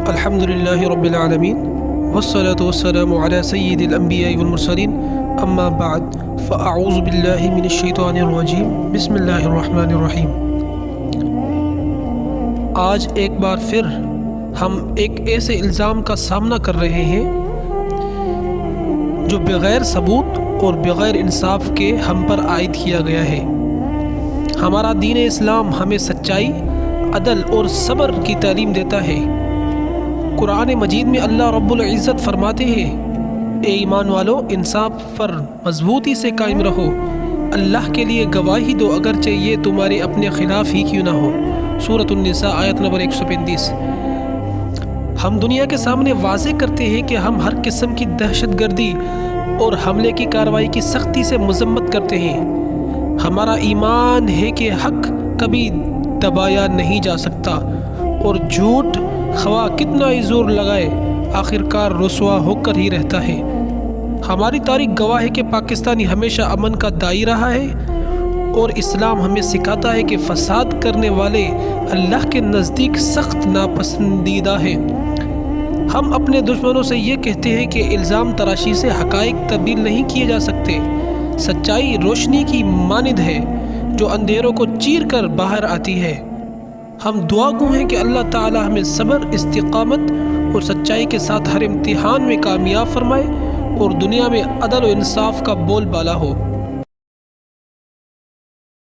الحمد للہ رب العالمین والصلاة والسلام علی سید الانبیاء والمرسلین اما بعد فاعوذ باللہ من الشیطان الرجیم بسم اللہ الرحمن الرحیم۔ آج ایک بار پھر ہم ایک ایسے الزام کا سامنا کر رہے ہیں جو بغیر ثبوت اور بغیر انصاف کے ہم پر عائد کیا گیا ہے۔ ہمارا دین اسلام ہمیں سچائی، عدل اور صبر کی تعلیم دیتا ہے۔ قرآن مجید میں اللہ رب العزت فرماتے ہیں، اے ایمان والو، انصاف پر مضبوطی سے قائم رہو، اللہ کے لیے گواہی دو اگرچہ یہ تمہارے اپنے خلاف ہی کیوں نہ ہو۔ سورۃ النساء آیت نمبر 135۔ ہم دنیا کے سامنے واضح کرتے ہیں کہ ہم ہر قسم کی دہشت گردی اور حملے کی کارروائی کی سختی سے مذمت کرتے ہیں۔ ہمارا ایمان ہے کہ حق کبھی دبایا نہیں جا سکتا اور جھوٹ خواہ کتنا ہی زور لگائے آخرکار رسوا ہو کر ہی رہتا ہے۔ ہماری تاریخ گواہ ہے کہ پاکستانی ہمیشہ امن کا دائی رہا ہے اور اسلام ہمیں سکھاتا ہے کہ فساد کرنے والے اللہ کے نزدیک سخت ناپسندیدہ ہیں۔ ہم اپنے دشمنوں سے یہ کہتے ہیں کہ الزام تراشی سے حقائق تبدیل نہیں کیے جا سکتے۔ سچائی روشنی کی مانند ہے جو اندھیروں کو چیر کر باہر آتی ہے۔ ہم دعا گو ہیں کہ اللہ تعالی ہمیں صبر، استقامت اور سچائی کے ساتھ ہر امتحان میں کامیاب فرمائے اور دنیا میں عدل و انصاف کا بول بالا ہو۔